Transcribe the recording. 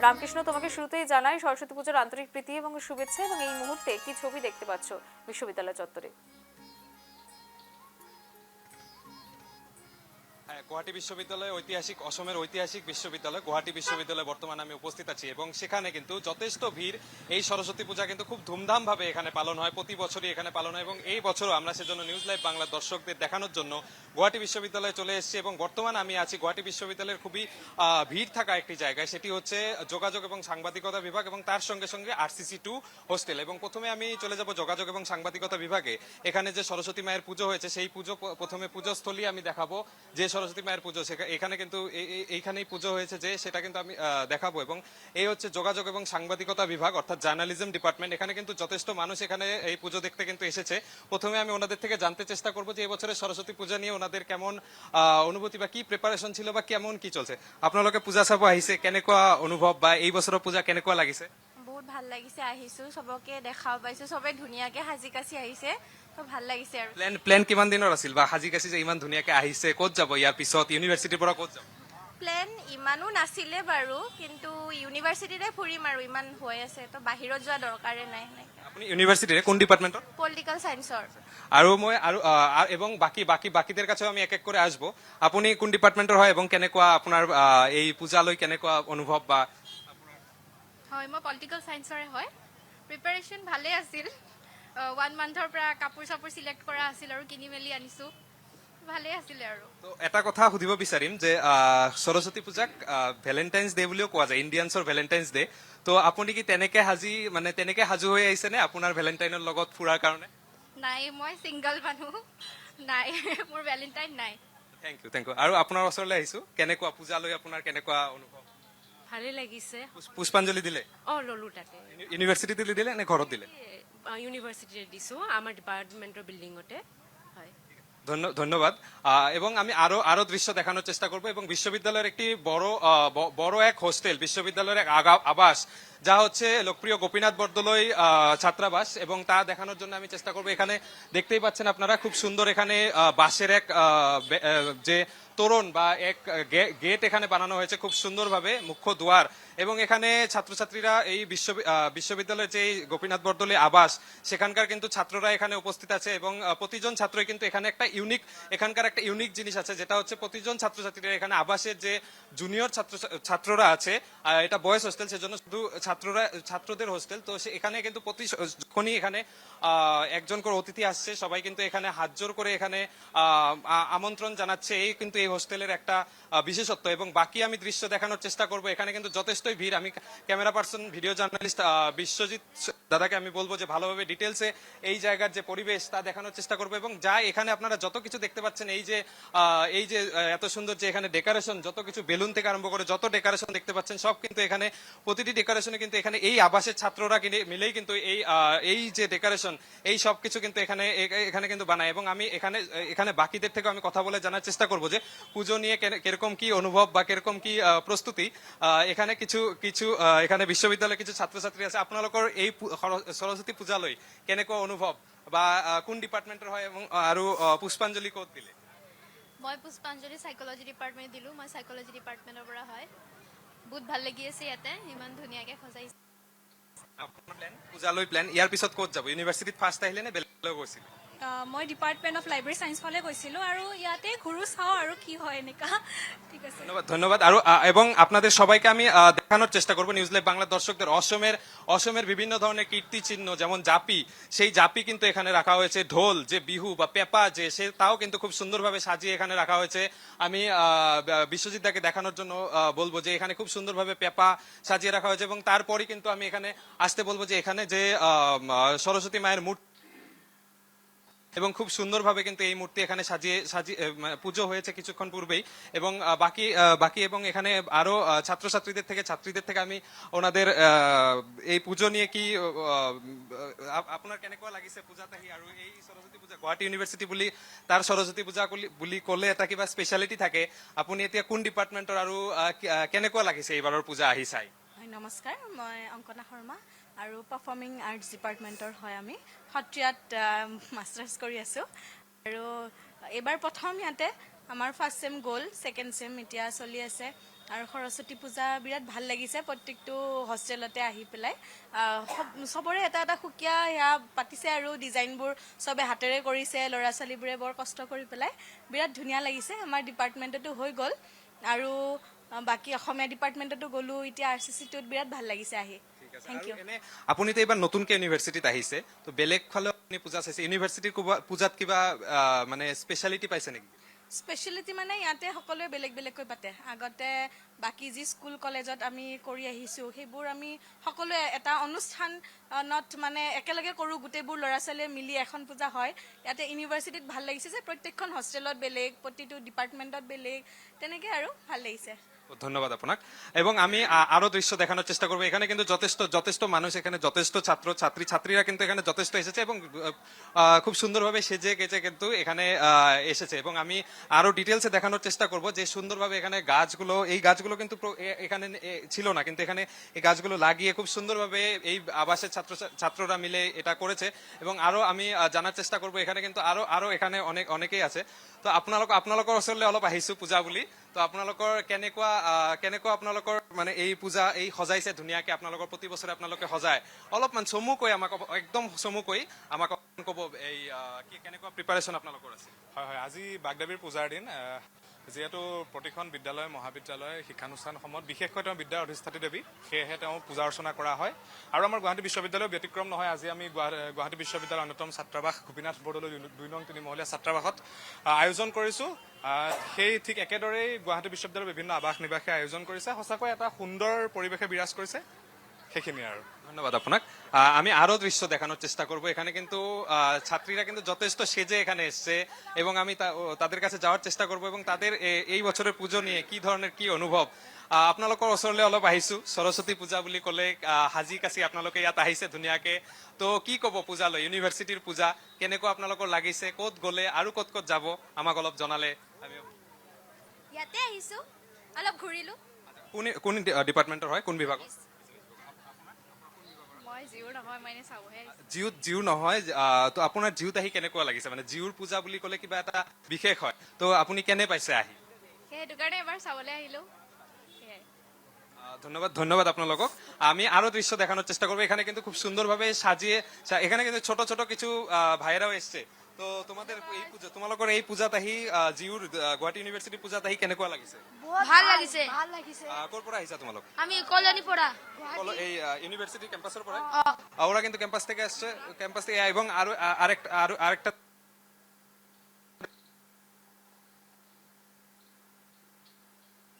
রামকৃষ্ণ, তোমাকে শুরুতেই জানাই সরস্বতী পুজোর আন্তরিক প্রীতি এবং শুভেচ্ছা। এবং এই মুহূর্তে কি ছবি দেখতে পাচ্ছ বিশ্ববিদ্যালয় চত্বরে? গুয়াহাটি বিশ্ববিদ্যালয় ঐতিহাসিক, অসমের ঐতিহাসিক বিশ্ববিদ্যালয় গুয়াহাটি বিশ্ববিদ্যালয়ে বর্তমানে আমি উপস্থিত আছি এবং সেখানে কিন্তু যথেষ্ট ভিড়। এই সরস্বতী পূজা কিন্তু খুব ধুমধাম ভাবে এখানে পালন হয়, প্রতি বছরই এখানে পালন হয় এবং এই বছরও আমরা সেজন্য নিউজ লাইভ বাংলার দর্শকদের দেখানোর জন্য গুয়াহাটি বিশ্ববিদ্যালয়ে চলে এসেছি এবং বর্তমানে আমি আছি গুয়াহাটি বিশ্ববিদ্যালয়ের খুবই ভিড় থাকা একটি জায়গায়, সেটি হচ্ছে যোগাযোগ এবং সাংবাদিকতা বিভাগ এবং তার সঙ্গে সঙ্গে RCC2 হোস্টেল। এবং প্রথমে আমি চলে যাব যোগাযোগ এবং সাংবাদিকতা বিভাগে। এখানে যে সরস্বতী মায়ের পুজো হয়েছে সেই পুজো, প্রথমে পুজোস্থলী আমি দেখাবো, যে সরস্বতী মায়ের পুজো এখানে কিন্তু এইখানেই পুজো হয়েছে, যে সেটা কিন্তু আমি দেখাবো। এবং এই হচ্ছে যোগাযোগ এবং সাংবাদিকতা বিভাগ অর্থাৎ জার্নালিজম ডিপার্টমেন্ট। এখানে কিন্তু যথেষ্ট মানুষ এখানে এই পুজো দেখতে কিন্তু এসেছে। প্রথমে আমি ওনাদের থেকে জানতে চেষ্টা করবো যে এবছরের সরস্বতী পূজা নিয়ে ওনাদের কেমন অনুভূতি বা কি প্ৰিপাৰেচন ছিল বা কেমন কি চলছে। আপোনালোকে পূজা চাব আহিছে, কেনেকুৱা অনুভৱ বা এই বছৰৰ পূজা কেনেকুৱা লাগিছে? বহুত ভাল লাগিছে, আহিছো চবকে দেখাও পাইছো, চবে ধুনীয়াকে সাজি কাচি আহিছে, তো ভাল লাগিছে। আৰু প্লেন কিমান দিনৰ আছিল বা সাজি কাচি যে ইমান ধুনীয়াকে আহিছে, ক'ত যাব ইয়াৰ পিছত? ইউনিভাৰ্চিটিৰ পৰা ক'ত যাব? প্লেন ইমানো নাছিলে বাৰু, কিন্তু ইউনিভাৰ্চিটিতে ফুৰিম আৰু ইমান হৈ আছে, তো বাহিৰত যোৱা দৰকাৰে নাই। আপুনি ইউনিভাৰ্চিটিৰে কোন ডিপাৰ্টমেন্টৰ? পলিটিকেল সায়েন্সৰ। আৰু মই এবং বাকিদেৰ কাছেও আমি এক এক কৰে আসবো। আপুনি কোন ডিপাৰ্টমেন্টৰ হয় এবং কেনেকুৱা আপোনাৰ এই পূজালৈ কেনেকুৱা অনুভৱ বা? হয়, মই পলিটিকেল সায়েন্সৰে হয়। প্ৰিপাৰেশ্যন ভালে আছিল। 1 মান্থৰ পৰা কাপোৰ চাপোৰ চিলেক্ট কৰা আছিল আৰু কিনি মেলি আনিছো, ভালে আছিলে। আৰু তো এটা কথা সুধিব বিচাৰিম যে সৰস্বতী পূজাক ভেলেণ্টাইন্স ডে বুলিও কোৱা যায়, ইণ্ডিয়ানছৰ ভেলেণ্টাইন্স ডে। তো আপুনি কি তেনেকে সাজু হৈ আহিছে নে আপোনাৰ ভেলেণ্টাইনৰ লগত ফুৰাৰ কাৰণে? নাই, মই ছিংগল মানুহ, নাই মোৰ ভেলেণ্টাইন নাই। Thank you. আৰু আপোনাৰ ওচৰলৈ আহিছো, কেনেকুৱা পূজালৈ আপোনাৰ কেনেকুৱা অনুভৱ? ভালে লাগিছে। পুষ্পাঞ্জলি দিলে? ললো তাতে। ইউনিভাৰ্চিটিতে দিলে নে ঘৰত দিলে? ইউনিভাৰ্চিটিতে দিছো, আমাৰ ডিপাৰ্টমেন্টৰ বিল্ডিঙতে। হয়, ধন্যবাদ। এবং আমি আরো দৃশ্য দেখানোর চেষ্টা করব এবং বিশ্ববিদ্যালয়ের একটি বড় এক হোস্টেল, বিশ্ববিদ্যালয়ের এক আবাস, যা হচ্ছে লোকপ্রিয় গোপীনাথ বরদলৈ ছাত্রাবাস, এবং তা দেখানোর জন্য আমি চেষ্টা করব। এখানে দেখতেই পাচ্ছেন আপনারা, খুব সুন্দর এখানে বাঁশের এক যে তোরণ বা এক গেট এখানে বানানো হয়েছে খুব সুন্দরভাবে, মুখ্য দুয়ার। এবং এখানে ছাত্রছাত্রীরা এই বিশ্ববিদ্যালয়ের যে গোপীনাথ বরদলৈ আবাস, সেখানকার কিন্তু ছাত্ররা এখানে উপস্থিত আছে এবং প্রতিজন ছাত্রই কিন্তু এখানে এখানকার একটা ইউনিক জিনিস আছে, যেটা হচ্ছে প্রতিজন ছাত্রছাত্রীরা এখানে আবাসের যে জুনিয়র ছাত্ররা আছে, এটা বয়েজ হোস্টেল, সেজন্য শুধু ছাত্রদের হোস্টেল। তো এখানে কিন্তু যখনই এখানে একজন করে অতিথি আসছে, সবাই কিন্তু এখানে হাত জোর করে এখানে আমন্ত্রণ জানাচ্ছে। এই কিন্তু এই হোস্টেলের একটা বিশেষত্ব। এবং বাকি আমি দৃশ্য দেখানোর চেষ্টা করব। এখানে কিন্তু যথেষ্টই ভিড়। আমি camera person, video journalist Biswajit দাদাকে আমি বলবো যে ভালোভাবে ডিটেলসে এই জায়গার যে পরিবেশ তা দেখানোর চেষ্টা করবো। এবং যা এখানে আপনারা যত কিছু দেখতে পাচ্ছেন, এই যে এত সুন্দর যে এখানে ডেকোরেশন, যত কিছু বেলুন থেকে আরম্ভ করে যত ডেকোরেশন দেখতে পাচ্ছেন, সব কিন্তু এখানে প্রতিটি ডেকোরেশনে কিন্তু এখানে এই আবাসের ছাত্ররা মিলেই কিন্তু এই যে ডেকোরেশন, এই সব কিছু কিন্তু এখানে কিন্তু বানায়। এবং আমি এখানে বাকিদের থেকে আমি কথা বলে জানার চেষ্টা করবো যে পুজো নিয়ে কিরকম কি অনুভব বা কিরকম কি প্রস্তুতি। এখানে কিছু এখানে বিশ্ববিদ্যালয়ের কিছু ছাত্রছাত্রী আছে। আপোনালোকৰ এই সৰস্বতী পূজালৈ কেনেকুৱা অনুভৱ বা কোন ডিপাৰ্টমেন্টৰ হয় এবং আৰু পুষ্পাঞ্জলি ক'ত দিলে? মই পুষ্পাঞ্জলি সাইকোলজি ডিপাৰ্টমেণ্ট দিলো। মই সাইকোলজি ডিপাৰ্টমেণ্টৰ পৰা হয়। বহুত ভাল লাগি আছে, ইয়াতে ইমান ধুনীয়াকে সজাইছে। আপোনাৰ পূজালৈ প্লেন ইয়াৰ পিছত ক'ত যাব? ইউনিভাৰ্চিটিত ফাৰ্ষ্ট আহিলে নে বেলেগ গৈছিল? মই ডিপাৰ্টমেণ্ট অফ লাইব্ৰেৰী চায়েন্স ফালে গৈছিলো, আৰু ইয়াতে ঘুৰু চাওঁ আৰু কি হয় এনেকা। ঠিক আছে, ধন্যবাদ। আৰু এবং আপনাদের সবাইকে আমি দেখানোর চেষ্টা করবো, নিউজ লাইভ বাংলার দর্শকদের, অসমের বিভিন্ন ধরনের কীর্তি চিহ্ন, যেমন জাপি, সেই জাপি কিন্তু এখানে রাখা হয়েছে। ঢোল যে বিহু বা পেপা যে তাও কিন্তু খুব সুন্দরভাবে সাজিয়ে এখানে রাখা হয়েছে। আমি বিশ্বজিৎ দাকে দেখানোর জন্য বলবো যে এখানে খুব সুন্দরভাবে পেপা সাজিয়ে রাখা হয়েছে। এবং তারপরই কিন্তু আমি এখানে আসতে বলবো যে এখানে যে সরস্বতী মায়ের মূর্তি, এবং খুব সুন্দরভাবে কিন্তু এই মূর্তি এখানে সাজিয়ে পুজো হয়েছে কিছুক্ষণ পূর্বেই। এবং বাকি এবং এখানে আরো ছাত্রীদের থেকে আমি ওনাদের এই পুজো নিয়ে কি আপনার কেনেকুৱা লাগিছে পূজাত আহি? আৰু এই সৰস্বতী পূজা গুৱাহাটী ইউনিভাৰ্চিটি বুলি তাৰ সৰস্বতী পূজা বুলি ক'লে এটা কিবা স্পেশালিটি থাকে। আপুনি এতিয়া কোন ডিপাৰ্টমেন্টৰ আৰু কেনেকুৱা লাগিছে এইবাৰৰ পূজা আহি চাই? নমস্কাৰ, মই অংকনা শৰ্মা আৰু পাৰফৰ্মিং আৰ্টছ ডিপাৰ্টমেণ্টৰ হয়। আমি সত্ৰীয়াত মাষ্টাৰ্ছ কৰি আছোঁ, আৰু এইবাৰ প্ৰথম ইয়াতে আমাৰ ফাৰ্ষ্ট ছেম গ'ল, ছেকেণ্ড ছেম এতিয়া চলি আছে। আৰু সৰস্বতী পূজা বিৰাট ভাল লাগিছে প্ৰত্যেকটো হোষ্টেলতে আহি পেলাই চবৰে এটা এটা সুকীয়া সেয়া পাতিছে আৰু ডিজাইনবোৰ চবে হাতেৰে কৰিছে, ল'ৰা ছোৱালীবোৰে বৰ কষ্ট কৰি পেলাই বিৰাট ধুনীয়া লাগিছে। আমাৰ ডিপাৰ্টমেণ্টতো হৈ গ'ল আৰু বাকী অসমীয়া ডিপাৰ্টমেণ্টতো গ'লোঁ, এতিয়া RCC-টোত বিৰাট ভাল লাগিছে আহি। Thank you. এনে আপুনিতো এইবাৰ নতুনকে ইউনিভাৰ্চিটিত আহিছে, তো বেলেগ ফালে আপুনি পূজা চাইছে, ইউনিভাৰ্চিটিৰ পূজাত কিবা মানে স্পেচিয়েলিটি পাইছে নেকি? স্পেচিয়েলিটি মানে ইয়াতে সকলোৱে বেলেগ বেলেগকৈ পাতে। আগতে বাকী যি স্কুল কলেজত আমি কৰি আহিছোঁ সেইবোৰ আমি সকলোৱে এটা অনুষ্ঠানত মানে একেলগে কৰোঁ, গোটেইবোৰ ল'ৰা ছোৱালীয়ে মিলি এখন পূজা হয়। ইয়াতে ইউনিভাৰ্চিটিত ভাল লাগিছে যে প্ৰত্যেকখন হোষ্টেলত বেলেগ, প্ৰতিটো ডিপাৰ্টমেণ্টত বেলেগ, তেনেকৈ আৰু ভাল লাগিছে। ধন্যবাদ আপনাক। এবং আমি আরো দৃশ্য দেখানোর চেষ্টা করবো। এখানে কিন্তু যথেষ্ট মানুষ, এখানে যথেষ্ট ছাত্রীরা কিন্তু এখানে যথেষ্ট এসেছে এবং খুব সুন্দরভাবে সেজে গেছে কিন্তু এখানে এসেছে। এবং আমি আরো ডিটেলসে দেখানোর চেষ্টা করব যে সুন্দরভাবে এখানে এই গাছগুলো কিন্তু এখানে ছিল না, কিন্তু এখানে এই গাছগুলো লাগিয়ে খুব সুন্দরভাবে এই আবাসের ছাত্ররা মিলে এটা করেছে। এবং আরো আমি জানার চেষ্টা করব এখানে কিন্তু আরো এখানে অনেকেই আছে। তো আপোনালোকৰ ওচৰলৈ অলপ আহিছো পূজা বুলি। তো আপোনালোকৰ কেনেকুৱা আপোনালোকৰ মানে এই পূজা এই সজাইছে ধুনীয়াকে, আপোনালোকৰ প্ৰতি বছৰে আপোনালোকে সজায়, অলপমান চমুকৈ আমাক একদম চমুকৈ আমাক ক'ব এই কেনেকুৱা প্ৰিপাৰেশ্যন আপোনালোকৰ আছে? হয় হয়, আজি বাগদাবীৰ পূজাৰ দিন। যিহেতু প্ৰতিখন বিদ্যালয় মহাবিদ্যালয় শিক্ষানুষ্ঠানসমূহত বিশেষকৈ তেওঁ বিদ্যাৰ অধিষ্ঠাত্ৰী দেৱী, সেয়েহে তেওঁ পূজা অৰ্চনা কৰা হয়। আৰু আমাৰ গুৱাহাটী বিশ্ববিদ্যালয়ৰ ব্যতিক্ৰম নহয়। আজি আমি গুৱাহাটী বিশ্ববিদ্যালয়ৰ অন্যতম ছাত্ৰাবাস গোপীনাথ বৰদলৈ 2 নং 3 মহলীয়া ছাত্ৰাবাসত আয়োজন কৰিছোঁ। সেই ঠিক একেদৰেই গুৱাহাটী বিশ্ববিদ্যালয়ৰ বিভিন্ন আৱাস নিবাসে আয়োজন কৰিছে। সঁচাকৈ এটা সুন্দৰ পৰিৱেশে বিৰাজ কৰিছে। সেইখিনিয়ে আৰু। ধন্যবাদ আপনাক। আমি আরো দৃশ্য দেখানোর চেষ্টা করব। এখানে কিন্তু ছাত্রীরা কিন্তু যথেষ্ট সেজে এখানে এসছে এবং আমি তাদের কাছে যাওয়ার চেষ্টা করব এবং তাদের এই বছরের পুজো নিয়ে কি ধরনের কি অনুভৱ আপোনালোকৰ ওচৰলৈ অলপ আহিছো। সৰস্বতী পূজা বুলি ক'লে সাজি কাচি আপোনালোকে ইয়াত আহিছে ধুনীয়াকে। তো কি ক'ব পূজালৈ, ইউনিভাৰ্চিটিৰ পূজা কেনেকুৱা আপোনালোকৰ লাগিছে, ক'ত গ'লে আৰু ক'ত ক'ত যাব আমাক অলপ জনালে। ইয়াতে আহিছোঁ, অলপ ঘূৰিলোঁ। কোন ডিপাৰ্টমেণ্টৰ হয়, কোন বিভাগৰ? মই জিঅ'ৰ নহয়, মই এনেই চাবহে আহিছোঁ। জিউৰ নহয়, তো আপোনাৰ জিউত আহি কেনেকুৱা লাগিছে? মানে জিউৰ পূজা বুলি ক'লে কিবা এটা বিশেষ হয়, তো আপুনি কেনে পাইছে আহি? সেইটো কাৰণে এবাৰ চাবলৈ আহিলোঁ। সেয়াই। ধন্যবাদ আপোনালোকক। আমি আরো দৃশ্য দেখানোর চেষ্টা করবো। এখানে কিন্তু খুব সুন্দরভাবে সাজিয়ে, এখানে কিন্তু ছোট ছোট কিছু ভাইয়েরাও এসছে। তো তোমালোকৰ এই পূজাত আহি জিউৰ গুৱাহাটী ইউনিভাৰ্চিটি পূজাত আহি কেনেকুৱা লাগিছে? ভাল লাগিছে। ক'ৰ পৰা আহিছা তোমালোক? আমি কল্যাণী পড়া এই ইউনিভাৰ্সিটি ক্যাম্পাসেৰ পৰে ওৰা কিন্তু ক্যাম্পাস থেকে আসছে, ক্যাম্পাস থেকে এবং আৰেকটা